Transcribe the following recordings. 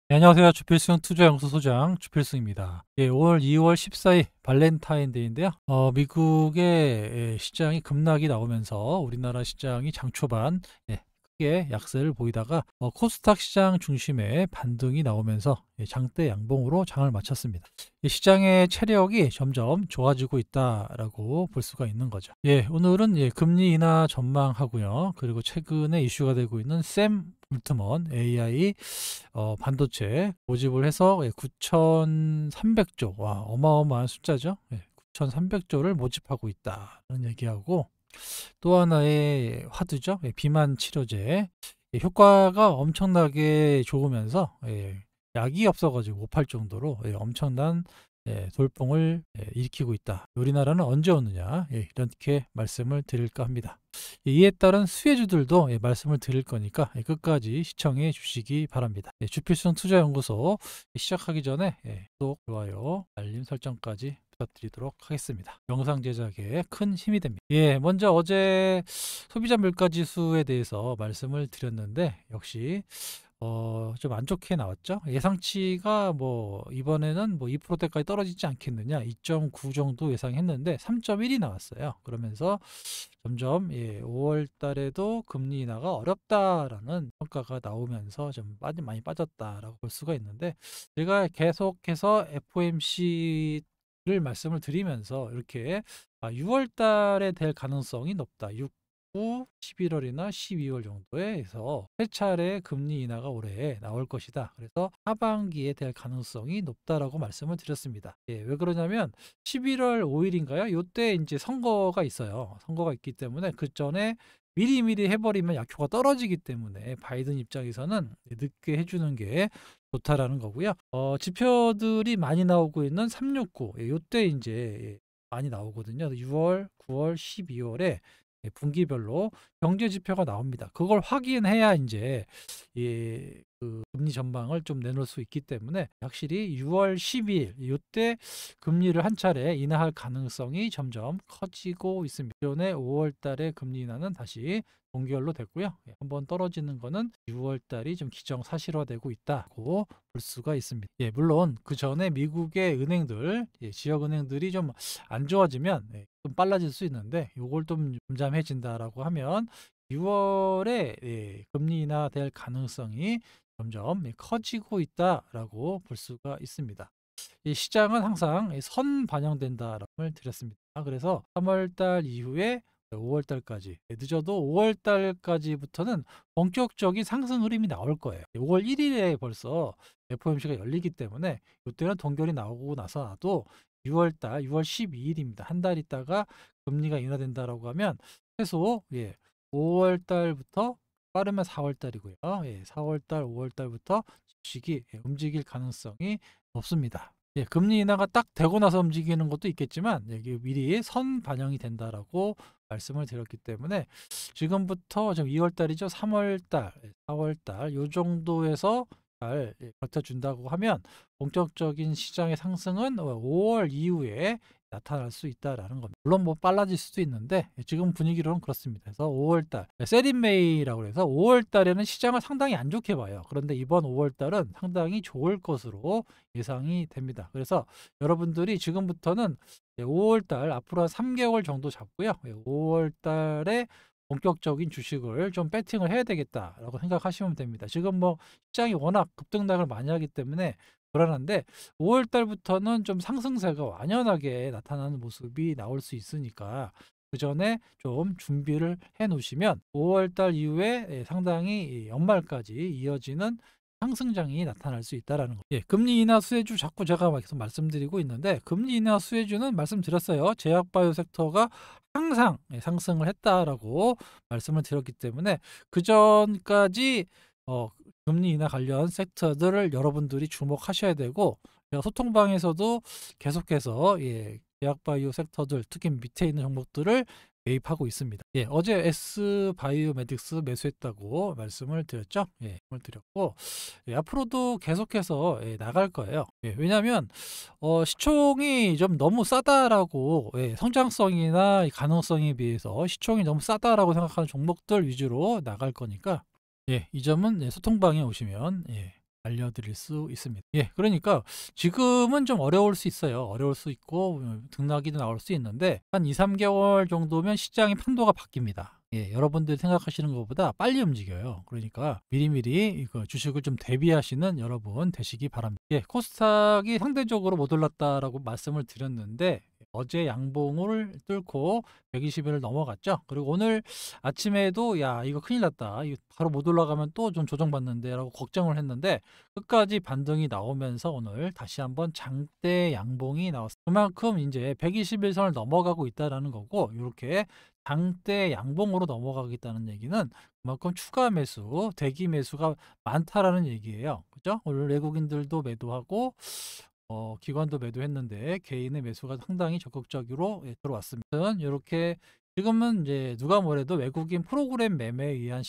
네, 안녕하세요. 주필승 투자연구소 소장 주필승입니다. 예, 올 2월 14일 발렌타인데이인데요. 미국의 시장이 급락이 나오면서 우리나라 시장이 장 초반 크게 약세를 보이다가 코스닥 시장 중심의 반등이 나오면서 장대 양봉으로 장을 마쳤습니다. 시장의 체력이 점점 좋아지고 있다라고 볼 수가 있는 거죠. 오늘은 금리 인하 전망하고요. 그리고 최근에 이슈가 되고 있는 샘 울트먼 AI 반도체 모집을 해서 9,300조, 와, 어마어마한 숫자죠. 9,300조를 모집하고 있다는 얘기하고, 또 하나의 화두죠. 비만 치료제. 효과가 엄청나게 좋으면서 약이 없어가지고 못 팔 정도로 엄청난 돌풍을 일으키고 있다. 우리나라는 언제 오느냐, 이렇게 말씀을 드릴까 합니다. 이에 따른 수혜주들도 말씀을 드릴 거니까 끝까지 시청해 주시기 바랍니다. 주필승 투자연구소 시작하기 전에 구독, 좋아요, 알림 설정까지 부탁드리도록 하겠습니다. 영상 제작에 큰 힘이 됩니다. 먼저 어제 소비자 물가 지수에 대해서 말씀을 드렸는데 역시 좀 안 좋게 나왔죠. 예상치가 뭐 이번에는 뭐 2%대까지 떨어지지 않겠느냐, 2.9 정도 예상했는데 3.1이 나왔어요. 그러면서 점점 5월 달에도 금리 인하가 어렵다라는 평가가 나오면서 좀 많이 빠졌다라고 볼 수가 있는데, 제가 계속해서 FOMC를 말씀을 드리면서 이렇게 6월 달에 될 가능성이 높다. 11월이나 12월 정도에서 세 차례 금리 인하가 올해 나올 것이다. 그래서 하반기에 될 가능성이 높다라고 말씀을 드렸습니다. 왜 그러냐면 11월 5일인가요? 요때 이제 선거가 있어요. 선거가 있기 때문에 그 전에 미리미리 해버리면 약효가 떨어지기 때문에 바이든 입장에서는 늦게 해주는 게 좋다라는 거고요. 지표들이 많이 나오고 있는 369, 요때 이제 많이 나오거든요. 6월, 9월, 12월에 분기별로 경제 지표가 나옵니다. 그걸 확인해야 이제 그 금리 전망을 좀 내놓을 수 있기 때문에 확실히 6월 12일 이때 금리를 한 차례 인하할 가능성이 점점 커지고 있습니다. 기존의 5월 달에 금리 인하는 다시 동결로 됐고요. 한번 떨어지는 거는 6월 달이 좀 기정사실화되고 있다고 볼 수가 있습니다. 물론 그 전에 미국의 은행들, 지역 은행들이 좀 안 좋아지면 좀 빨라질 수 있는데, 요걸 좀 잠잠해진다라고 하면 6월에 금리 인하 될 가능성이 점점 커지고 있다라고 볼 수가 있습니다. 이 시장은 항상 선 반영된다라고 말을 드렸습니다. 그래서 3월 달 이후에 5월 달까지, 늦어도 5월 달까지부터는 본격적인 상승 흐름이 나올 거예요. 5월 1일에 벌써 FOMC가 열리기 때문에 이때는 동결이 나오고 나서도 6월 달, 6월 12일입니다. 한 달 있다가 금리가 인하된다라고 하면 최소 5월 달부터, 빠르면 4월 달이고요. 4월 달, 5월 달부터 주식이 움직일 가능성이 높습니다. 금리 인하가 딱 되고 나서 움직이는 것도 있겠지만 여기 미리 선 반영이 된다라고 말씀을 드렸기 때문에 지금부터 지금 2월 달이죠. 3월 달, 4월 달 요 정도에서 잘 버텨준다고 하면 본격적인 시장의 상승은 5월 이후에 나타날 수 있다라는 겁니다. 물론 뭐 빨라질 수도 있는데 지금 분위기로는 그렇습니다. 그래서 5월 달, 세린메이라고 해서 5월 달에는 시장을 상당히 안 좋게 봐요. 그런데 이번 5월 달은 상당히 좋을 것으로 예상이 됩니다. 그래서 여러분들이 지금부터는 5월 달 앞으로 한 3개월 정도 잡고요. 5월 달에 본격적인 주식을 좀 배팅을 해야 되겠다라고 생각하시면 됩니다. 지금 뭐 시장이 워낙 급등락을 많이 하기 때문에 불안한데 5월 달부터는 좀 상승세가 완연하게 나타나는 모습이 나올 수 있으니까 그 전에 좀 준비를 해 놓으시면 5월 달 이후에 상당히 연말까지 이어지는 상승장이 나타날 수 있다라는 거. 금리 인하 수혜주 자꾸 제가 계속 말씀드리고 있는데, 금리 인하 수혜주는 말씀드렸어요. 제약바이오 섹터가 항상 상승을 했다라고 말씀을 드렸기 때문에 그 전까지 금리 인하 관련 섹터들을 여러분들이 주목하셔야 되고, 제가 소통방에서도 계속해서 제약바이오 sek터들, 특히 밑에 있는 종목들을 매입하고 있습니다. 어제 S바이오메딕스 매수했다고 말씀을 드렸죠. 말씀을 드렸고, 앞으로도 계속해서 나갈 거예요. 왜냐하면 시총이 좀 너무 싸다라고, 성장성이나 가능성에 비해서 시총이 너무 싸다라고 생각하는 종목들 위주로 나갈 거니까, 이 점은 소통방에 오시면 알려드릴 수 있습니다. 예, 그러니까 지금은 좀 어려울 수 있어요. 어려울 수 있고 등락이도 나올 수 있는데 한 2-3개월 정도면 시장의 판도가 바뀝니다. 예, 여러분들이 생각하시는 것보다 빨리 움직여요. 그러니까 미리미리 이거 주식을 좀 대비하시는 여러분 되시기 바랍니다. 예, 코스닥이 상대적으로 못 올랐다라고 말씀을 드렸는데 어제 양봉을 뚫고 120일을 넘어갔죠. 그리고 오늘 아침에도 야 이거 큰일 났다. 이거 바로 못 올라가면 또 좀 조정받는데라고 걱정을 했는데 끝까지 반등이 나오면서 오늘 다시 한번 장대 양봉이 나왔습니다. 그만큼 이제 120일 선을 넘어가고 있다라는 거고 이렇게 장대 양봉으로 넘어가겠다는 얘기는 그만큼 추가 매수, 대기 매수가 많다라는 얘기예요. 그죠? 오늘 외국인들도 매도하고 기관도 매도했는데 개인의 매수가 상당히 적극적으로 예, 들어왔습니다. 이렇게 지금은 이제 누가 뭐래도 외국인 프로그램 매매에 의한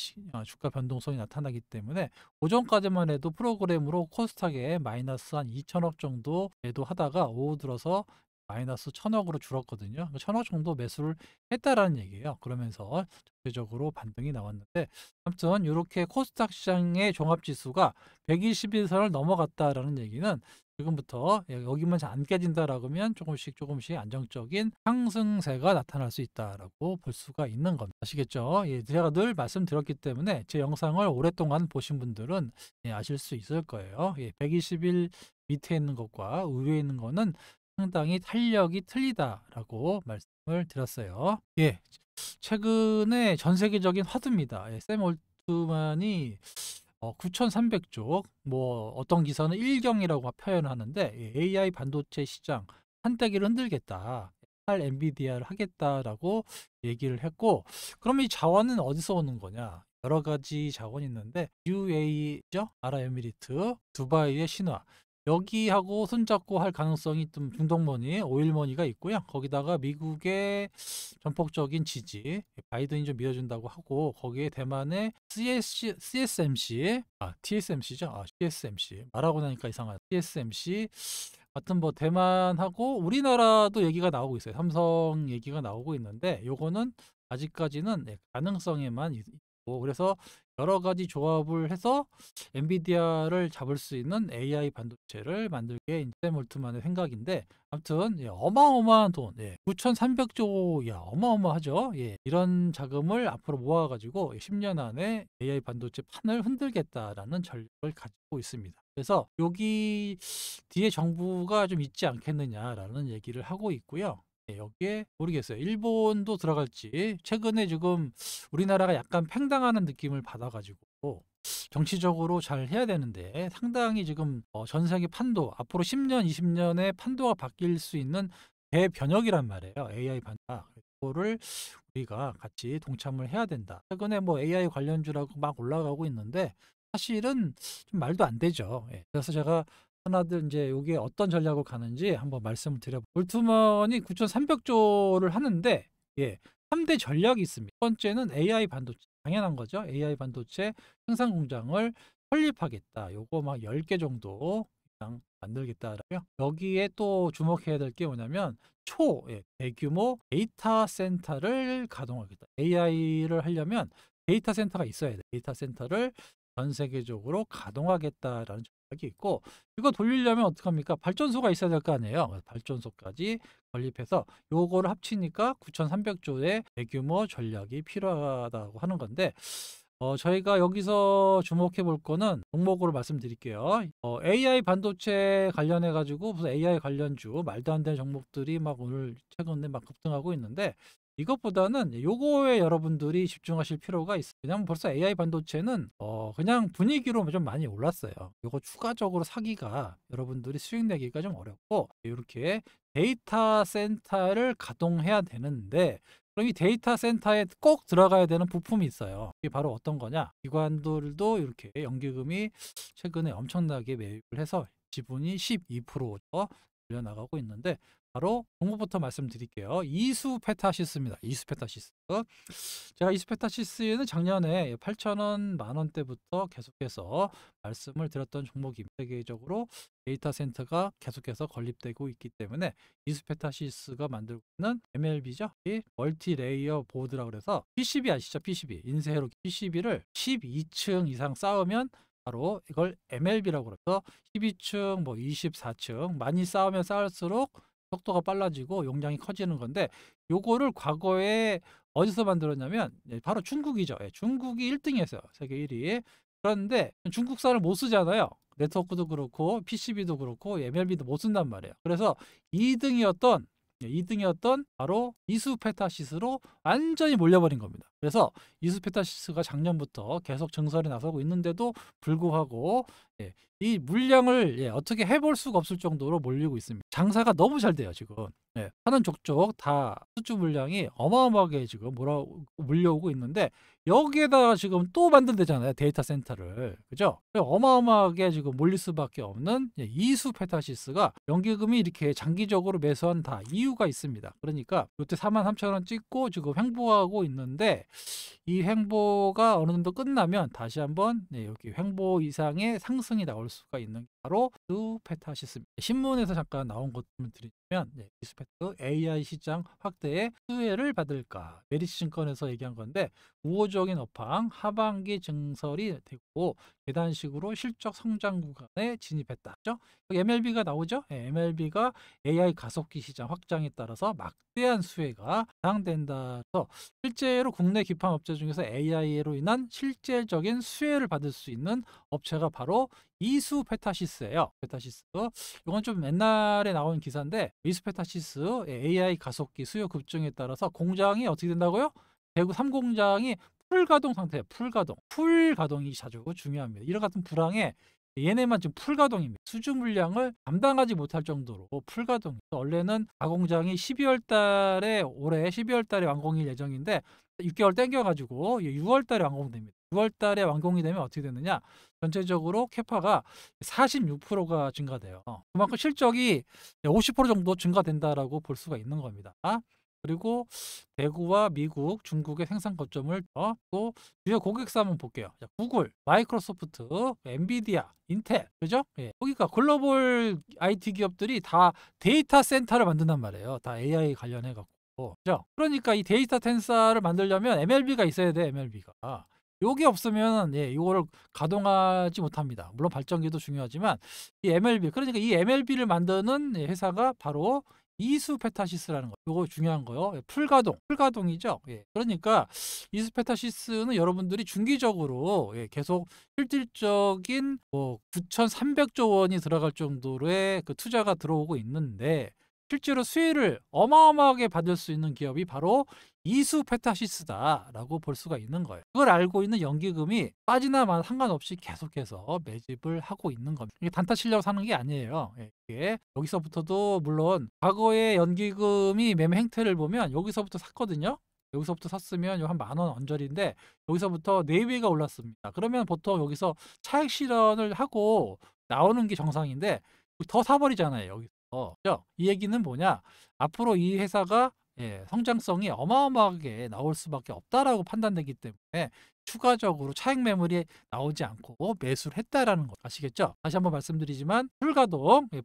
주가 변동성이 나타나기 때문에 오전까지만 해도 프로그램으로 코스닥에 마이너스 한 2천억 정도 매도하다가 오후 들어서 마이너스 1,000억으로 줄었거든요. 1,000억 정도 매수를 했다라는 얘기예요. 그러면서 전체적으로 반등이 나왔는데 아무튼 이렇게 코스닥 시장의 종합지수가 120일선을 넘어갔다라는 얘기는 지금부터 여기만 잘 안 깨진다라고 하면 조금씩 안정적인 상승세가 나타날 수 있다라고 볼 수가 있는 겁니다. 아시겠죠? 예, 제가 늘 말씀드렸기 때문에 제 영상을 오랫동안 보신 분들은 예, 아실 수 있을 거예요. 예, 120일 밑에 있는 것과 위에 있는 거는 상당히 탄력이 틀리다라고 말씀을 드렸어요. 예, 최근에 전 세계적인 화두입니다. 예, 샘 올트만이 9,300쪽 뭐 어떤 기사는 일경이라고 표현을 하는데 AI 반도체 시장 한때기를 흔들겠다. 할 엔비디아를 하겠다라고 얘기를 했고 그럼 이 자원은 어디서 오는 거냐? 여러 가지 자원이 있는데 UAE죠? 아랍에미리트, 두바이의 신화 여기하고 손잡고 할 가능성이 좀 중동머니, 오일머니가 있고요. 거기다가 미국의 전폭적인 지지, 바이든이 좀 밀어준다고 하고 거기에 대만의 CSMC, TSMC죠? CSMC 말하고 나니까 이상하다. TSMC 하여튼 뭐 대만하고 우리나라도 얘기가 나오고 있어요. 삼성 얘기가 나오고 있는데 요거는 아직까지는 가능성에만 있고 그래서 여러 가지 조합을 해서 엔비디아를 잡을 수 있는 AI 반도체를 만들게 샘 올트만의 생각인데 아무튼 예, 어마어마한 돈 9,300조 야 어마어마하죠. 예, 이런 자금을 앞으로 모아가지고 10년 안에 AI 반도체 판을 흔들겠다라는 전략을 가지고 있습니다. 그래서 여기 뒤에 정부가 좀 있지 않겠느냐라는 얘기를 하고 있고요. 예, 여기에 모르겠어요. 일본도 들어갈지 최근에 지금 우리나라가 약간 팽당하는 느낌을 받아가지고 정치적으로 잘 해야 되는데 상당히 지금 전 세계 판도 앞으로 10년, 20년의 판도가 바뀔 수 있는 대변혁이란 말이에요. AI 반다. 그거를 우리가 같이 동참을 해야 된다. 최근에 뭐 AI 관련주라고 막 올라가고 있는데 사실은 좀 말도 안 되죠. 예. 그래서 제가 하나들 이제 여기에 어떤 전략을 가는지 한번 말씀을 드려볼게요. 울트먼이 9,300조를 하는데 예, 3대 전략이 있습니다. 첫 번째는 AI 반도체. 당연한 거죠. AI 반도체 생산 공장을 설립하겠다. 요거 막 10개 정도 그냥 만들겠다라고요. 여기에 또 주목해야 될 게 뭐냐면 대규모 데이터 센터를 가동하겠다. AI를 하려면 데이터 센터가 있어야 돼. 데이터 센터를 전 세계적으로 가동하겠다라는 전략이 있고 이거 돌리려면 어떡합니까? 발전소가 있어야 될 거 아니에요. 발전소까지 건립해서 요거를 합치니까 9,300조의 대규모 전략이 필요하다고 하는 건데 저희가 여기서 주목해 볼 거는 종목으로 말씀드릴게요. AI 반도체 관련해 가지고 무슨 AI 관련주 말도 안 되는 종목들이 막 오늘 최근에 막 급등하고 있는데 이것보다는 요거에 여러분들이 집중하실 필요가 있어요. 왜냐면 벌써 AI 반도체는 그냥 분위기로 좀 많이 올랐어요. 요거 추가적으로 사기가 여러분들이 수익 내기가 좀 어렵고 이렇게 데이터 센터를 가동해야 되는데 그럼 이 데이터 센터에 꼭 들어가야 되는 부품이 있어요. 이게 바로 어떤 거냐? 기관들도 이렇게 연기금이 최근에 엄청나게 매입을 해서 지분이 12%더 늘려나가고 있는데 바로 종목부터 말씀드릴게요. 이수페타시스입니다. 이수페타시스. 제가 이수페타시스는 작년에 8,000원, 만원대부터 계속해서 말씀을 드렸던 종목입니다. 세계적으로 데이터 센터가 계속해서 건립되고 있기 때문에 이수페타시스가 만들고 있는 MLB죠. 이 멀티 레이어 보드라고 해서 PCB 아시죠? PCB. 인쇄로 PCB를 12층 이상 쌓으면 바로 이걸 MLB라고 그래서 12층 뭐 24층 많이 쌓으면 쌓을수록 속도가 빨라지고 용량이 커지는 건데, 요거를 과거에 어디서 만들었냐면 바로 중국이죠. 중국이 1등이 했어요. 세계 1위. 그런데 중국산을 못 쓰잖아요. 네트워크도 그렇고 PCB도 그렇고 MLB도 못 쓴단 말이에요. 그래서 2등이었던 바로 이수페타시스로 완전히 몰려버린 겁니다. 그래서 이수페타시스가 작년부터 계속 증설에 나서고 있는데도 불구하고 이 물량을 어떻게 해볼 수가 없을 정도로 몰리고 있습니다. 장사가 너무 잘 돼요 지금. 하는 족족 다 수주 물량이 어마어마하게 지금 몰려오고 있는데, 여기에다가 지금 또 만든대잖아요, 데이터 센터를. 그죠? 어마어마하게 지금 몰릴 수밖에 없는 이수페타시스가 연기금이 이렇게 장기적으로 매수한 다 이유가 있습니다. 그러니까 이때 43,000원 찍고 지금 횡보하고 있는데, 이 횡보가 어느 정도 끝나면 다시 한번 여기 횡보 이상의 상승이 나올 수가 있는 게 바로 이수페타시스입니다. 신문에서 잠깐 나온 것만 드리면, 이수페타 AI 시장 확대에 수혜를 받을까, 메리츠 증권에서 얘기한 건데, 우호적인 업황, 하반기 증설이 되고 계단식으로 실적 성장 구간에 진입했다. 그죠? 여기 MLB가 나오죠? MLB가 AI 가속기 시장 확장에 따라서 막대한 수혜가 예상된다. 그래서 실제로 국내 기판 업체 중에서 AI로 인한 실질적인 수혜를 받을 수 있는 업체가 바로 이수페타시스예요. 페타시스. 이건 좀 옛날에 나온 기사인데, 이수페타시스 AI 가속기 수요 급증에 따라서 공장이 어떻게 된다고요? 대구 3공장이 풀가동 상태예요. 풀가동이 아주 중요합니다. 이런 같은 불황에 얘네만 지금 풀가동입니다. 수주 물량을 감당하지 못할 정도로 풀가동. 원래는 가공장이 올해 12월 달에 완공일 예정인데 6개월 땡겨가지고 6월 달에 완공됩니다. 6월 달에 완공이 되면 어떻게 되느냐? 전체적으로 캐파가 46%가 증가돼요. 그만큼 실적이 50% 정도 증가된다라고 볼 수가 있는 겁니다. 그리고 대구와 미국, 중국의 생산 거점을 또 주요 고객사 한번 볼게요. 자, 구글, 마이크로소프트, 엔비디아, 인텔, 그죠? 여기가 글로벌 IT 기업들이 다 데이터 센터를 만든단 말이에요. 다 AI 관련해 갖고. 그죠? 그러니까 이 데이터 센터를 만들려면 MLB가 있어야 돼, MLB가. 요게 없으면 이거를 가동하지 못합니다. 물론 발전기도 중요하지만 이 MLB, 그러니까 이 MLB를 만드는 회사가 바로 이수페타시스라는 거. 이거 중요한 거요. 풀가동이죠. 그러니까 이수페타시스는 여러분들이 중기적으로 계속 실질적인 9,300조 원이 들어갈 정도의 그 투자가 들어오고 있는데, 실제로 수혜를 어마어마하게 받을 수 있는 기업이 바로 이수페타시스다라고 볼 수가 있는 거예요. 그걸 알고 있는 연기금이 빠지나 마나 상관없이 계속해서 매집을 하고 있는 겁니다. 이게 단타 치려고 사는 게 아니에요. 이게 여기서부터도 물론 과거의 연기금이 매매 행태를 보면 여기서부터 샀거든요. 여기서부터 샀으면 한 10,000원 언저리인데 여기서부터 4배가 올랐습니다. 그러면 보통 여기서 차익 실현을 하고 나오는 게 정상인데 더 사버리잖아요, 여기서. 그죠? 이 얘기는 뭐냐? 앞으로 이 회사가 성장성이 어마어마하게 나올 수밖에 없다라고 판단되기 때문에 추가적으로 차익 매물이 나오지 않고 매수를 했다라는 거 아시겠죠? 다시 한번 말씀드리지만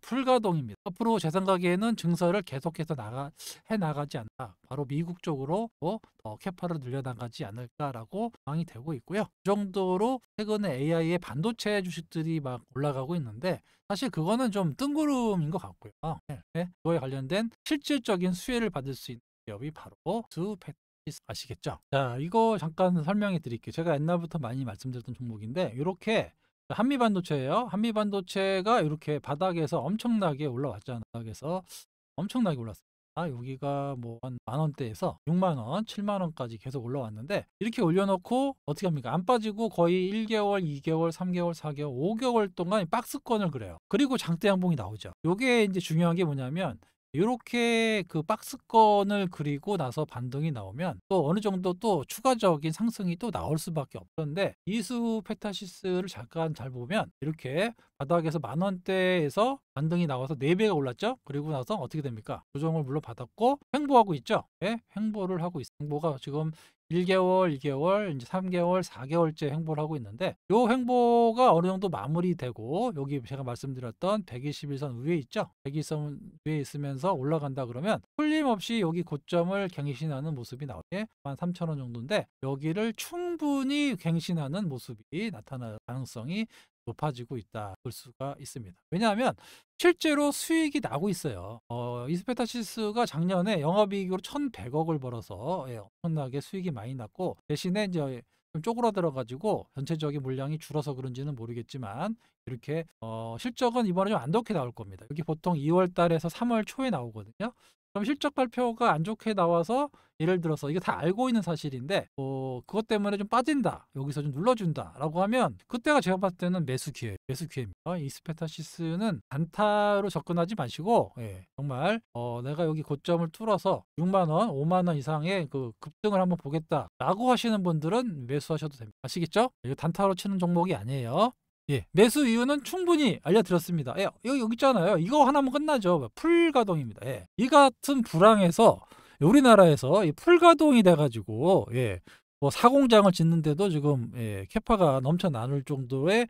풀가동입니다. 앞으로 제 생각에는 증설을 계속해서 나가지 않나, 바로 미국 쪽으로 더 캐파를 늘려나가지 않을까라고 방이 되고 있고요. 그 정도로 최근에 AI의 반도체 주식들이 막 올라가고 있는데, 사실 그거는 좀 뜬구름인 것 같고요. 그거에 관련된 실질적인 수혜를 받을 수 있는 기업이 바로 수페타시스 아시겠죠? 자, 이거 잠깐 설명해 드릴게요. 제가 옛날부터 많이 말씀드렸던 종목인데, 이렇게 한미반도체예요. 한미반도체가 이렇게 바닥에서 엄청나게 올라왔잖아요. 바닥에서 엄청나게 올랐어요. 여기가 뭐 한 10,000원대에서 60,000원, 70,000원까지 계속 올라왔는데, 이렇게 올려놓고 어떻게 합니까? 안 빠지고 거의 1개월, 2개월, 3개월, 4개월, 5개월 동안 박스권을 그래요. 그리고 장대 양봉이 나오죠. 요게 이제 중요한 게 뭐냐면, 이렇게 그 박스권을 그리고 나서 반등이 나오면 또 어느 정도 또 추가적인 상승이 또 나올 수밖에 없던데, 이수페타시스를 잠깐 잘 보면 이렇게 바닥에서 10,000원대에서 반등이 나와서 4배가 올랐죠. 그리고 나서 어떻게 됩니까? 조정을 물론 받았고 횡보하고 있죠. 횡보를 하고 있어요. 횡보가 지금 1개월, 2개월, 이제 3개월, 4개월째 횡보를 하고 있는데, 요 횡보가 어느 정도 마무리되고 여기 제가 말씀드렸던 121선 위에 있죠. 121선 위에 있으면서 올라간다 그러면 풀림없이 여기 고점을 갱신하는 모습이 나오게 13,000원 정도인데, 여기를 충분히 갱신하는 모습이 나타날 가능성이 높아지고 있다 볼 수가 있습니다. 왜냐하면 실제로 수익이 나고 있어요. 이스페타시스가 작년에 영업이익으로 1,100억을 벌어서 엄청나게 수익이 많이 났고, 대신에 이제 좀 쪼그라들어 가지고 전체적인 물량이 줄어서 그런지는 모르겠지만 이렇게 실적은 이번에 좀 안 좋게 나올 겁니다. 여기 보통 2월 달에서 3월 초에 나오거든요. 그럼 실적 발표가 안 좋게 나와서 예를 들어서 이게 다 알고 있는 사실인데 그것 때문에 좀 빠진다, 여기서 좀 눌러준다라고 하면 그때가 제가 봤을 때는 매수 기회입니다. 이스페타시스는 단타로 접근하지 마시고 정말 내가 여기 고점을 뚫어서 6만 원, 5만 원 이상의 그 급등을 한번 보겠다라고 하시는 분들은 매수하셔도 됩니다. 아시겠죠? 이거 단타로 치는 종목이 아니에요. 매수 이유는 충분히 알려드렸습니다. 여기 있잖아요. 이거 하나면 끝나죠. 풀가동입니다. 이 같은 불황에서 우리나라에서 이 풀가동이 돼가지고 뭐 사공장을 짓는데도 지금 캐파가 넘쳐 나눌 정도의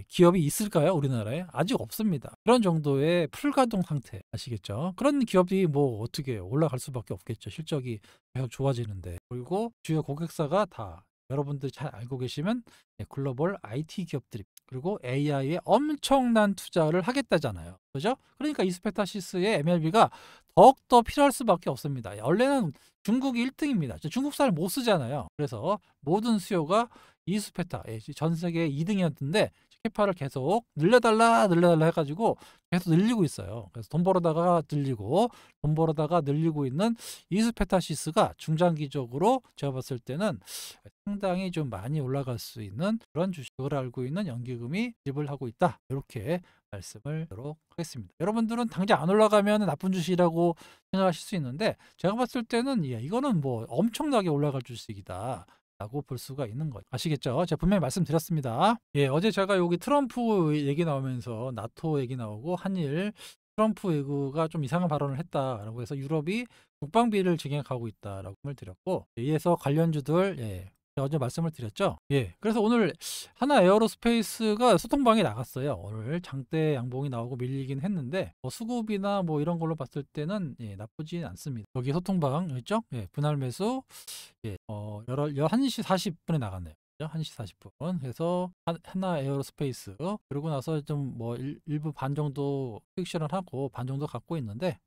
기업이 있을까요? 우리나라에 아직 없습니다. 그런 정도의 풀가동 상태, 아시겠죠? 그런 기업이 뭐 어떻게 올라갈 수밖에 없겠죠. 실적이 계속 좋아지는데. 그리고 주요 고객사가 다 여러분들 잘 알고 계시면 글로벌 IT 기업들입니다. 그리고 AI에 엄청난 투자를 하겠다잖아요. 그죠? 그러니까 이스페타시스의 MLB가 더욱더 필요할 수밖에 없습니다. 원래는 중국이 1등입니다. 중국산을 못 쓰잖아요. 그래서 모든 수요가 이스페타, 전 세계 2등이었는데 캐파를 계속 늘려달라 해가지고 계속 늘리고 있어요. 그래서 돈 벌어다가 늘리고 있는 이스페타시스가 중장기적으로 제가 봤을 때는 상당히 좀 많이 올라갈 수 있는 그런 주식을 알고 있는 연기금이 집을 하고 있다. 이렇게 말씀을 드리도록 하겠습니다. 여러분들은 당장 안 올라가면 나쁜 주식이라고 생각하실 수 있는데 제가 봤을 때는 이거는 뭐 엄청나게 올라갈 주식이다 라고 볼 수가 있는 거죠. 아시겠죠? 제가 분명히 말씀드렸습니다. 어제 제가 여기 트럼프 얘기 나오면서 나토 얘기 나오고 한일 트럼프 외교가 좀 이상한 발언을 했다라고 해서 유럽이 국방비를 증액하고 있다라고 말을 드렸고, 이에서 관련주들 제가 어제 말씀을 드렸죠. 그래서 오늘 하나 에어로스페이스가 소통방에 나갔어요. 오늘 장대 양봉이 나오고 밀리긴 했는데 수급이나 뭐 이런 걸로 봤을 때는 나쁘진 않습니다. 여기 소통방 있죠? 분할 매수 11시 40분에 나갔네요. 1시 40분 해서 하나 에어로스페이스 그러고 나서 좀 뭐 일부 반 정도 수익 실현하고 반 정도 갖고 있는데,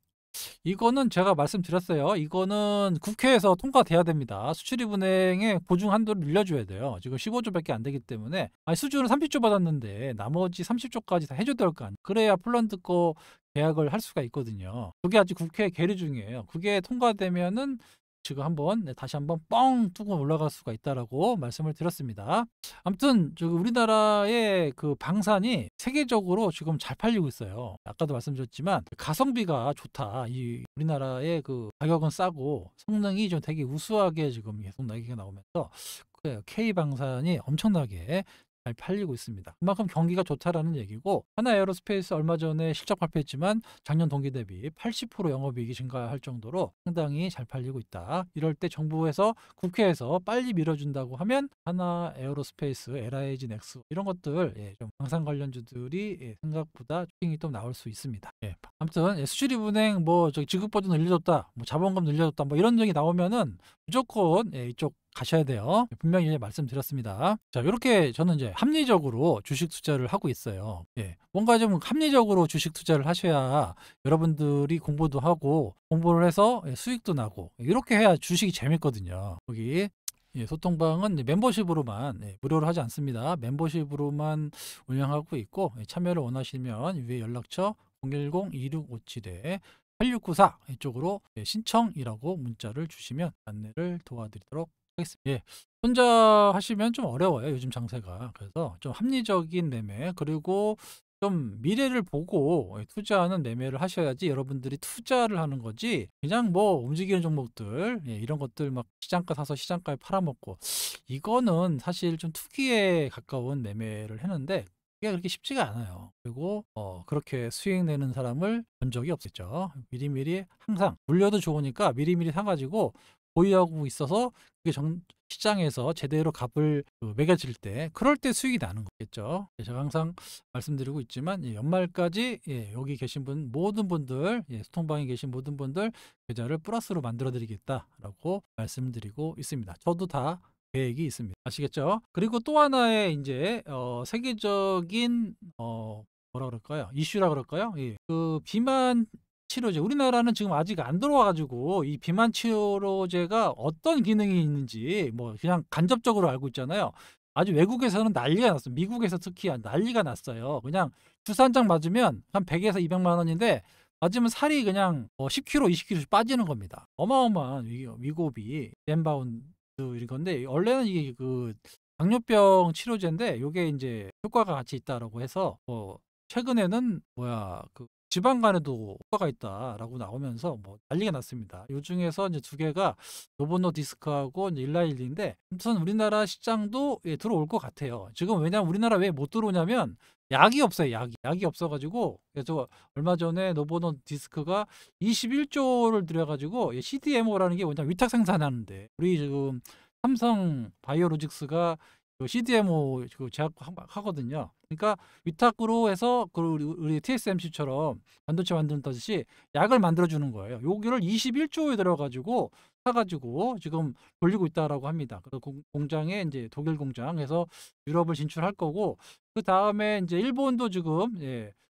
이거는 제가 말씀드렸어요. 이거는 국회에서 통과돼야 됩니다. 수출입은행의 보증 한도를 늘려줘야 돼요. 지금 15조밖에 안 되기 때문에 수주는 30조 받았는데 나머지 30조까지 다 해줘야 될 거 아니에요. 그래야 폴란드 거 계약을 할 수가 있거든요. 그게 아직 국회 계류 중이에요. 그게 통과되면은 지금 다시 한번 뻥 뚫고 올라갈 수가 있다라고 말씀을 드렸습니다. 아무튼 우리나라의 그 방산이 세계적으로 지금 잘 팔리고 있어요. 아까도 말씀드렸지만 가성비가 좋다. 이 우리나라의 그 가격은 싸고 성능이 좀 되게 우수하게 지금 계속 얘기가 나오면서 K 방산이 엄청나게 잘 팔리고 있습니다. 그만큼 경기가 좋다라는 얘기고, 하나 에어로스페이스 얼마 전에 실적 발표했지만 작년 동기 대비 80% 영업이익이 증가할 정도로 상당히 잘 팔리고 있다. 이럴 때 정부에서 국회에서 빨리 밀어준다고 하면 하나 에어로스페이스, LIG 넥스 이런 것들 좀 방산 관련주들이 생각보다 수익이 또 나올 수 있습니다. 아무튼 수출입은행 뭐 지급 버전 늘려줬다, 뭐 자본금 늘려줬다, 뭐 이런 얘기 나오면은 무조건 이쪽 가셔야 돼요. 분명히 말씀드렸습니다. 자, 이렇게 저는 이제 합리적으로 주식 투자를 하고 있어요. 뭔가 좀 합리적으로 주식 투자를 하셔야 여러분들이 공부도 하고 공부를 해서 수익도 나고 이렇게 해야 주식이 재밌거든요. 여기 소통방은 멤버십으로만 무료로 하지 않습니다. 멤버십으로만 운영하고 있고, 참여를 원하시면 위에 연락처 010-2657-8694 이쪽으로 신청이라고 문자를 주시면 안내를 도와드리도록 하겠습니다. 혼자 하시면 좀 어려워요, 요즘 장세가. 그래서 좀 합리적인 매매, 그리고 좀 미래를 보고 투자하는 매매를 하셔야지 여러분들이 투자를 하는 거지, 그냥 뭐 움직이는 종목들 이런 것들 막 시장가 사서 시장가에 팔아먹고, 이거는 사실 좀 투기에 가까운 매매를 했는데 이게 그렇게 쉽지가 않아요. 그리고 그렇게 수익 내는 사람을 본 적이 없었죠. 미리미리 항상 물려도 좋으니까 미리미리 사가지고 보유하고 있어서 그게 시장에서 제대로 값을 매겨질 때, 그럴 때 수익이 나는 거겠죠. 제가 항상 말씀드리고 있지만 연말까지 여기 계신 모든 분들, 소통방에 계신 모든 분들 계좌를 플러스로 만들어 드리겠다라고 말씀드리고 있습니다. 저도 다 계획이 있습니다. 아시겠죠? 그리고 또 하나의 인제 세계적인 뭐라 그럴까요? 이슈라 그럴까요? 예. 그 비만 치료제, 우리나라는 지금 아직 안 들어와 가지고 이 비만 치료제가 어떤 기능이 있는지 뭐 그냥 간접적으로 알고 있잖아요. 아주 외국에서는 난리가 났어요. 미국에서 특히 난리가 났어요. 그냥 주사 한 장 맞으면 한 100 에서 200만 원인데, 맞으면 살이 그냥 10 킬로, 20 킬로씩 빠지는 겁니다. 어마어마한 위고비, 젠바운드 이건데, 원래는 이게 그 당뇨병 치료제인데 요게 인제 효과가 같이 있다라고 해서 최근에는 그 지방간에도 효과가 있다라고 나오면서 뭐 난리가 났습니다. 요 중에서 이제 두 개가 노보노 디스크하고 이제 일라일리인데, 아무튼 우리나라 시장도 예 들어올 것 같아요. 지금 왜냐면 우리나라 왜 못 들어오냐면 약이 없어요, 약이. 약이 없어 가지고. 그래서 얼마 전에 노보노 디스크가 21조를 들여 가지고 CDMO라는 게 뭐냐면 위탁 생산하는데, 우리 지금 삼성 바이오로직스가 그 CDMO 그 제약하거든요. 그러니까 위탁으로 해서 그 우리 TSMC처럼 반도체 만든다듯이 약을 만들어 주는 거예요. 요기를 21조에 들어 가지고 사 가지고 지금 돌리고 있다라고 합니다. 그 공장에 인제 독일 공장에서 유럽을 진출할 거고, 그다음에 인제 일본도 지금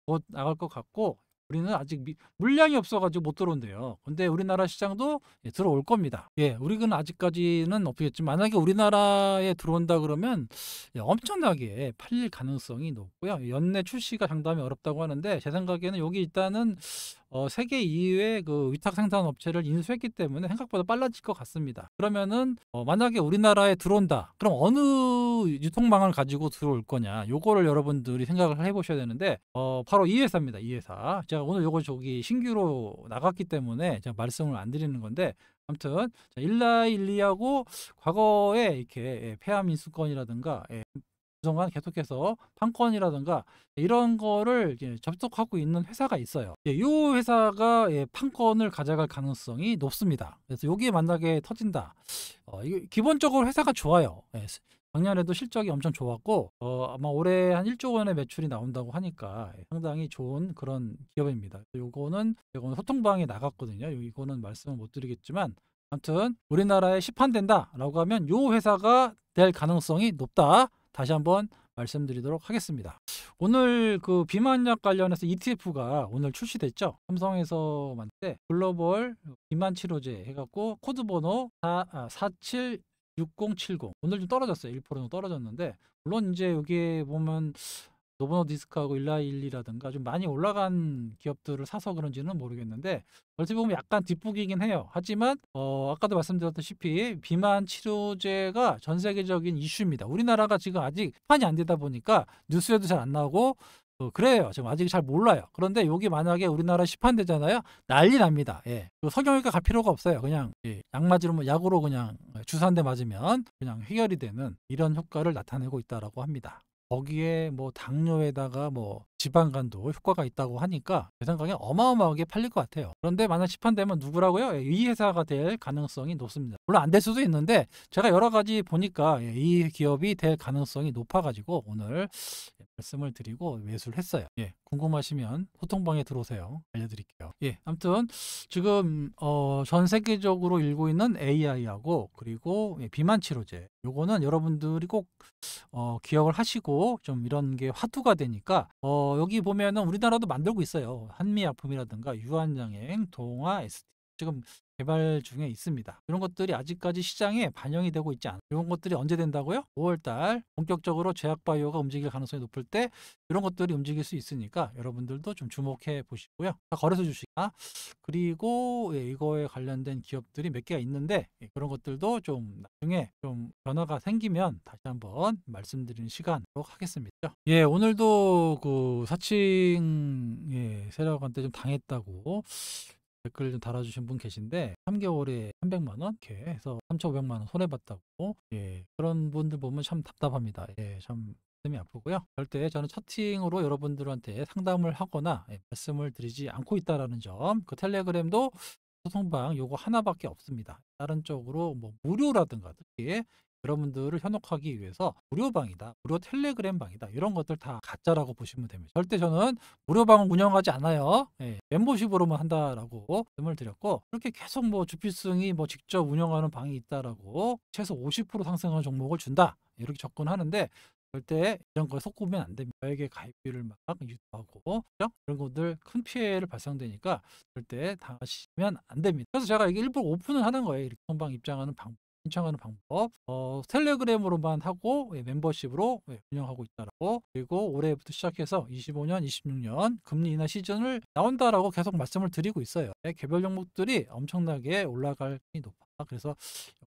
곧 나갈 것 같고, 우리는 아직 물량이 없어 가지고 못 들어온대요. 근데 우리나라 시장도 들어올 겁니다. 예, 우리는 아직까지는 없겠지만 만약에 우리나라에 들어온다 그러면 엄청나게 팔릴 가능성이 높고요. 연내 출시가 상당히 어렵다고 하는데, 제 생각에는 여기 일단은 세계 2위의 그 위탁 생산 업체를 인수했기 때문에 생각보다 빨라질 것 같습니다. 그러면은 만약에 우리나라에 들어온다. 그럼 어느 유통망을 가지고 들어올 거냐? 요거를 여러분들이 생각을 해 보셔야 되는데, 바로 이 회사입니다. 이 회사. 제가 오늘 요거 신규로 나갔기 때문에 제가 말씀을 안 드리는 건데, 아무튼 일라일리하고 과거에 이렇게 폐암 인수권이라든가 그동안 계속해서 판권이라든가 이런 거를 접속하고 있는 회사가 있어요. 이 회사가 판권을 가져갈 가능성이 높습니다. 그래서 여기에 만약에 터진다. 이게 기본적으로 회사가 좋아요. 작년에도 실적이 엄청 좋았고, 아마 올해 한 1조 원의 매출이 나온다고 하니까 상당히 좋은 그런 기업입니다. 요거는 소통방에 나갔거든요. 이거는 말씀을 못 드리겠지만, 아무튼 우리나라에 시판된다라고 하면 요 회사가 될 가능성이 높다. 다시 한번 말씀드리도록 하겠습니다. 오늘 그 비만약 관련해서 ETF가 오늘 출시됐죠. 삼성에서 만든 글로벌 비만 치료제 해갖고 코드 번호 476070. 오늘 좀 떨어졌어요. 1%는 떨어졌는데, 물론 이제 여기에 보면 노보노 디스크하고 일라일리라든가 좀 많이 올라간 기업들을 사서 그런지는 모르겠는데, 어떻게 보면 약간 뒷북이긴 해요. 하지만 아까도 말씀드렸다시피 비만 치료제가 전 세계적인 이슈입니다. 우리나라가 지금 아직 판이 안 되다 보니까 뉴스에도 잘 안 나오고 그래요. 지금 아직 잘 몰라요. 그런데 여기 만약에 우리나라 시판되잖아요. 난리 납니다. 그 성형외과 갈 필요가 없어요. 그냥 약 맞으면 약으로 그냥 주사 한 대 맞으면 그냥 해결이 되는 이런 효과를 나타내고 있다라고 합니다. 거기에 뭐 당뇨에다가 뭐 지방간도 효과가 있다고 하니까 제 생각에 어마어마하게 팔릴 것 같아요. 그런데 만약 시판되면 누구라고요? 이 회사가 될 가능성이 높습니다. 물론 안 될 수도 있는데, 제가 여러 가지 보니까 이 기업이 될 가능성이 높아가지고 오늘 말씀을 드리고 매수를 했어요. 궁금하시면 소통방에 들어오세요. 알려드릴게요. 아무튼 지금 전 세계적으로 일고 있는 AI하고 그리고 비만 치료제, 요거는 여러분들이 꼭 기억을 하시고, 좀 이런 게 화두가 되니까 여기 보면은 우리나라도 만들고 있어요. 한미약품이라든가 유한양행, 동아, ST 지금 개발 중에 있습니다. 이런 것들이 아직까지 시장에 반영이 되고 있지 않아요. 이런 것들이 언제 된다고요? 5월달 본격적으로 제약바이오가 움직일 가능성이 높을 때 이런 것들이 움직일 수 있으니까 여러분들도 좀 주목해 보시고요. 거래소 주식이나 그리고 이거에 관련된 기업들이 몇 개가 있는데, 그런 것들도 좀 나중에 좀 변화가 생기면 다시 한번 말씀드리는 시간으로 하겠습니다. 오늘도 그 사칭 세력한테 좀 당했다고 댓글 좀 달아주신 분 계신데, 3개월에 300만 원 이렇게 해서 3,500만 원 손해봤다고. 그런 분들 보면 참 답답합니다. 참 가슴이 아프고요. 절대 저는 채팅으로 여러분들한테 상담을 하거나 말씀을 드리지 않고 있다라는 점. 그 텔레그램도 소통방 요거 하나밖에 없습니다. 다른 쪽으로 뭐 무료라든가 특히 여러분들을 현혹하기 위해서 무료방이다, 무료 텔레그램 방이다, 이런 것들 다 가짜라고 보시면 됩니다. 절대 저는 무료방을 운영하지 않아요. 예, 멤버십으로만 한다라고 말씀을 드렸고, 그렇게 계속 뭐 주필승이 뭐 직접 운영하는 방이 있다라고 최소 50% 상승하는 종목을 준다, 이렇게 접근하는데 절대 이런 거에 속으면 안 됩니다. 저에게 가입비를 막 유도하고, 그죠? 이런 것들 큰 피해를 발생되니까 절대 당하시면 안 됩니다. 그래서 제가 이게 일부러 오픈을 하는 거예요. 이렇게 통방 입장하는 방법, 신청하는 방법. 텔레그램으로만 하고, 예, 멤버십으로, 예, 운영하고 있다라고. 그리고 올해부터 시작해서 25년, 26년 금리 인하 시즌을 나온다라고 계속 말씀을 드리고 있어요. 예, 개별 종목들이 엄청나게 올라갈 확률이 높아. 그래서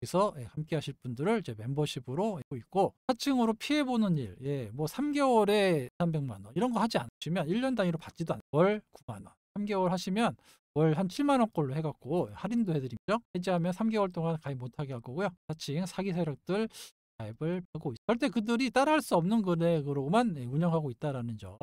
여기서, 예, 함께 하실 분들을 이제 멤버십으로 하고 있고, 사칭으로 피해 보는 일, 예, 뭐 3개월에 300만 원 이런 거 하지 않으시면 1년 단위로 받지도 않아요. 월 9만 원. 3개월 하시면 월 한 7만 원꼴로 해갖고 할인도 해드리죠. 해지하면 3개월 동안 가입 못하게 할 거고요. 사칭 사기 세력들 가입을 하고 있어요. 절대 그들이 따라할 수 없는 금액으로만, 예, 운영하고 있다라는 점,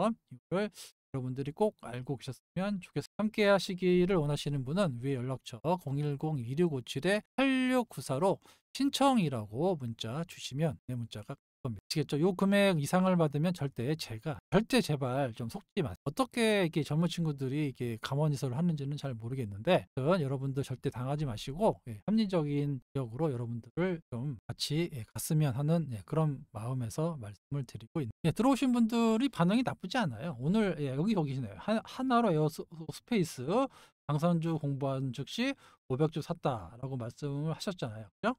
이거를 여러분들이 꼭 알고 계셨으면 좋겠습니다. 함께 하시기를 원하시는 분은 위에 연락처 010-2657-8694로 신청이라고 문자 주시면 내 문자가 겁니다. 아시겠죠? 요 금액 이상을 받으면 절대 제발 좀 속지 마세요. 어떻게 이렇게 젊은 친구들이 이렇게 감원이설을 하는지는 잘 모르겠는데, 여러분들 절대 당하지 마시고, 예, 합리적인 격으로 여러분들을 좀 같이, 예, 갔으면 하는, 예, 그런 마음에서 말씀을 드리고 있는. 예, 들어오신 분들이 반응이 나쁘지 않아요. 오늘, 예, 여기 계시네요. 하나로 에어스페이스 방산주 공부한 즉시 500주 샀다라고 말씀을 하셨잖아요. 그죠?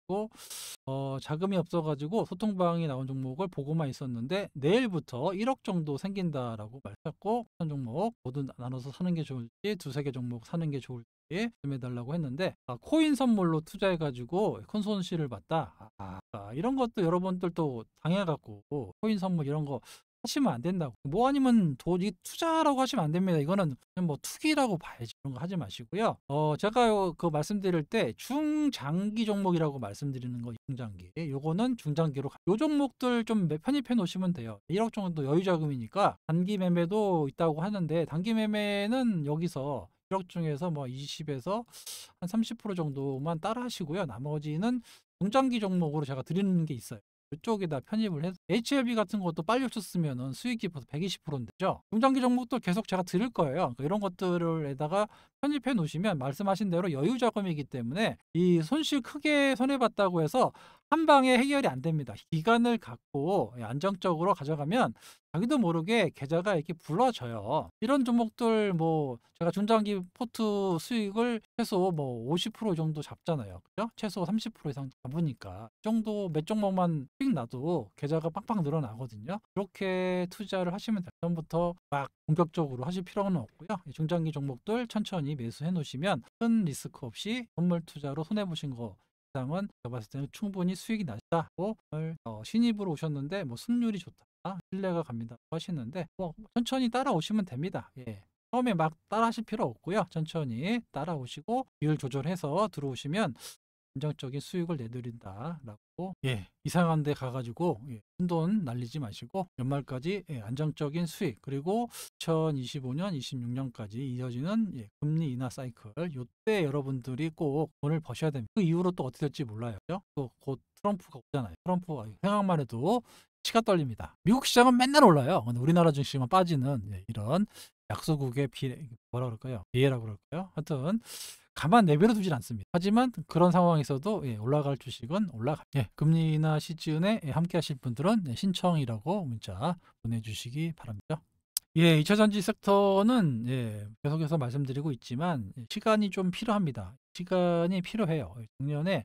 자금이 없어가지고 소통방이 나온 종목을 보고만 있었는데 내일부터 1억 정도 생긴다라고 말했고, 어떤 종목 모두 나눠서 사는 게 좋을지, 두세 개 종목 사는 게 좋을지 말씀해달라고 했는데, 코인 선물로 투자해가지고 큰 손실을 봤다. 이런 것도 여러분들도 당해갖고 코인 선물 이런 거 하시면 안 된다고. 뭐 아니면 이 투자라고 하시면 안 됩니다. 이거는 그냥 뭐 투기라고 봐야지. 그런 거 하지 마시고요. 제가 그 말씀드릴 때 중장기 종목이라고 말씀드리는 거, 중장기. 요거는 중장기로 요 종목들 좀 편입해 놓으시면 돼요. 1억 정도 여유 자금이니까 단기 매매도 있다고 하는데, 단기 매매는 여기서 1억 중에서 뭐 20에서 한 30% 정도만 따라 하시고요. 나머지는 중장기 종목으로 제가 드리는 게 있어요. 그쪽에다 편입을 해서 HLB 같은 것도 빨리 없었으면 수익이 벌써 120%인데죠. 중장기 종목도 계속 제가 드릴 거예요. 그러니까 이런 것들에다가 편입해 놓으시면 말씀하신 대로 여유 자금이기 때문에 이 손실 크게 손해봤다고 해서 한 방에 해결이 안 됩니다. 기간을 갖고 안정적으로 가져가면 자기도 모르게 계좌가 이렇게 불러져요. 이런 종목들 뭐 제가 중장기 포트 수익을 최소 뭐 50% 정도 잡잖아요. 그죠? 최소 30% 이상 잡으니까 이 정도 몇 종목만 수익 나도 계좌가 빡빡 늘어나거든요. 그렇게 투자를 하시면 돼요. 전부터 막 본격적으로 하실 필요는 없고요. 중장기 종목들 천천히 매수해 놓으시면 큰 리스크 없이 선물 투자로 손해 보신 거 이상은 제가 봤을 때는 충분히 수익이 났다고, 신입으로 오셨는데 뭐 승률이 좋다, 신뢰가 갑니다 하시는데 뭐 천천히 따라오시면 됩니다. 예. 처음에 막 따라 하실 필요 없고요. 천천히 따라오시고 비율 조절해서 들어오시면 안정적인 수익을 내드린다라고. 예, 이상한 데 가가지고, 예, 큰돈 날리지 마시고 연말까지, 예, 안정적인 수익, 그리고 2025년 26년까지 이어지는, 예, 금리 인하 사이클, 요때 여러분들이 꼭 돈을 버셔야 됩니다. 그 이후로 또 어떻게 될지 몰라요. 또 곧 트럼프가 오잖아요. 트럼프가 생각만 해도 치가 떨립니다. 미국 시장은 맨날 올라요. 근데 우리나라 증시만 빠지는, 예, 이런 약소국의 뭐라 그럴까요? 비애라고 그럴까요? 하여튼 가만 내버려 두질 않습니다. 하지만 그런 상황에서도, 예, 올라갈 주식은 예, 금리 인하 시즌에, 예, 함께 하실 분들은, 예, 신청이라고 문자 보내주시기 바랍니다. 예, 2차 전지 섹터는, 예, 계속해서 말씀드리고 있지만, 예, 시간이 좀 필요합니다. 시간이 필요해요. 작년에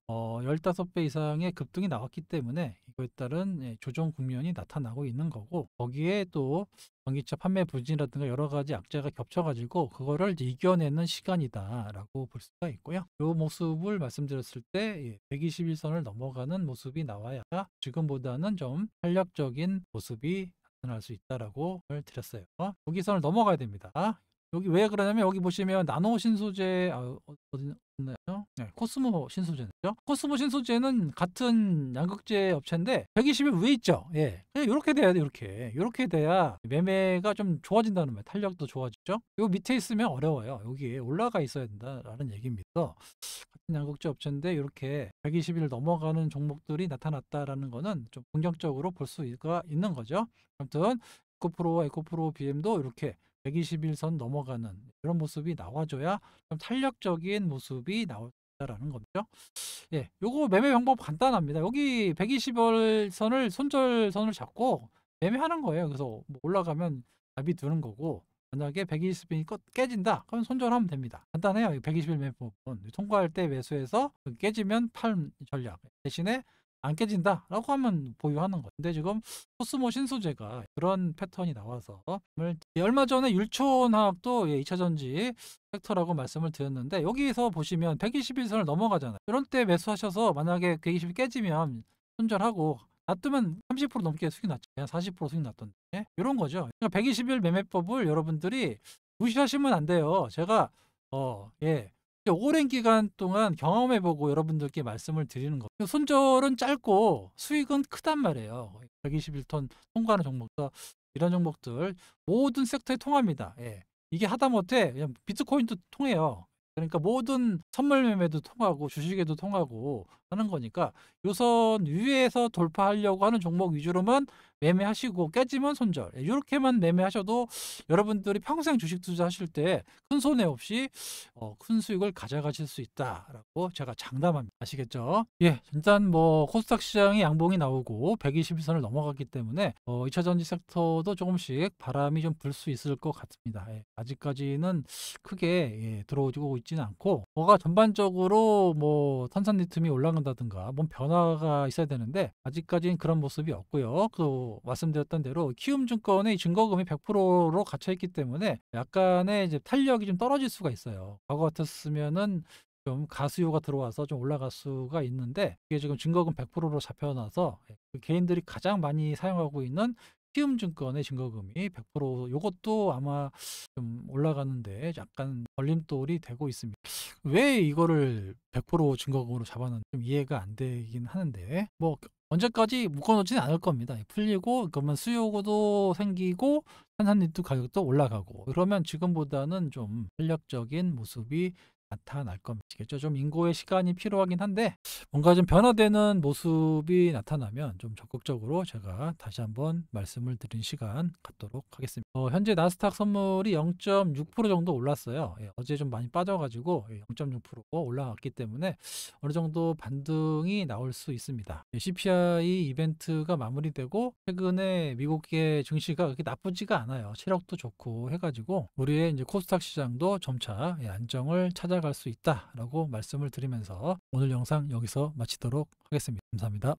15배 이상의 급등이 나왔기 때문에 이거에 따른, 예, 조정 국면이 나타나고 있는 거고, 거기에 또 전기차 판매 부진이라든가 여러 가지 악재가 겹쳐가지고 그거를 이제 이겨내는 시간이다라고 볼 수가 있고요. 이 모습을 말씀드렸을 때, 121선을 넘어가는 모습이 나와야 지금보다는 좀 탄력적인 모습이 나타날 수 있다라고 말 드렸어요. 여기선을 넘어가야 됩니다. 여기 왜 그러냐면 여기 보시면 나노 신소재 어디 있나요? 네, 코스모 신소재죠. 코스모 신소재는 같은 양극재 업체인데 120일 위에 있죠. 예. 요렇게 돼야 돼, 요렇게. 요렇게 돼야 매매가 좀 좋아진다는 거예요. 탄력도 좋아지죠. 요 밑에 있으면 어려워요. 여기에 올라가 있어야 된다라는 얘기입니다. 같은 양극재 업체인데 요렇게 120일 넘어가는 종목들이 나타났다라는 거는 좀 긍정적으로 볼 수가 있는 거죠. 아무튼 에코프로 BM도 이렇게 121선 넘어가는 이런 모습이 나와줘야 좀 탄력적인 모습이 나온다라는 거죠. 예, 요거 매매 방법 간단합니다. 여기 120월 선을 손절선을 잡고 매매하는 거예요. 그래서 뭐 올라가면 답이 드는 거고, 만약에 120일이 깨진다 그러면 손절하면 됩니다. 간단해요. 120일 매매법은 통과할 때 매수해서 깨지면 팔 전략, 대신에 안 깨진다라고 하면 보유하는 거예요. 근데 지금 코스모 신소재가 그런 패턴이 나와서 얼마 전에 율촌화학도 2차전지 섹터라고 말씀을 드렸는데, 여기서 보시면 121선을 넘어가잖아요. 이런 때 매수하셔서 만약에 120이 깨지면 손절하고 놔두면 30% 넘게 수익 났죠. 그냥 40% 수익 났던데. 이런 거죠. 그러니까 120일 매매법을 여러분들이 무시하시면 안 돼요. 제가 예, 오랜 기간 동안 경험해보고 여러분들께 말씀을 드리는 거. 손절은 짧고 수익은 크단 말이에요. 121톤 통과하는 종목도 이런 종목들 모든 섹터에 통합니다. 예. 이게 하다못해 그냥 비트코인도 통해요. 그러니까 모든 선물 매매도 통하고 주식에도 통하고 하는 거니까 요선 위에서 돌파하려고 하는 종목 위주로만 매매하시고 깨지면 손절, 이렇게만 매매하셔도 여러분들이 평생 주식 투자하실 때 큰 손해 없이 큰 수익을 가져가실 수 있다라고 제가 장담합니다. 아시겠죠? 예, 일단 뭐 코스닥 시장이 양봉이 나오고 120선을 넘어갔기 때문에 2차 전지 섹터도 조금씩 바람이 좀 불 수 있을 것 같습니다. 예, 아직까지는 크게 들어오고 있지는 않고, 뭐가 전반적으로 뭐 탄산 리튬이 올라간다든가 뭔 변화가 있어야 되는데 아직까지는 그런 모습이 없고요. 또 말씀드렸던 대로 키움증권의 증거금이 100%로 갇혀 있기 때문에 약간의 이제 탄력이 좀 떨어질 수가 있어요. 과거 같았으면은 좀 가수요가 들어와서 좀 올라갈 수가 있는데, 이게 지금 증거금 100%로 잡혀놔서 개인들이 가장 많이 사용하고 있는 키움증권의 증거금이 100%, 요것도 아마 좀 올라가는데 약간 걸림돌이 되고 있습니다. 왜 이거를 100% 증거금으로 잡았는지 좀 이해가 안 되긴 하는데, 뭐 언제까지 묶어놓지는 않을 겁니다. 풀리고 그러면 수요도 생기고 탄산리튬 가격도 올라가고, 그러면 지금보다는 좀 탄력적인 모습이 나타날 겁니다. 아시겠죠? 좀 인고의 시간이 필요하긴 한데 뭔가 좀 변화되는 모습이 나타나면 좀 적극적으로 제가 다시 한번 말씀을 드린 시간 갖도록 하겠습니다. 현재 나스닥 선물이 0.6% 정도 올랐어요. 예, 어제 좀 많이 빠져가지고 0.6% 올라갔기 때문에 어느 정도 반등이 나올 수 있습니다. CPI 이벤트가 마무리되고 최근에 미국의 증시가 그렇게 나쁘지가 않아요. 체력도 좋고 해가지고 우리의 이제 코스닥 시장도 점차 안정을 찾아갈 수 있다라고 말씀을 드리면서 오늘 영상 여기서 마치도록 하겠습니다. 감사합니다.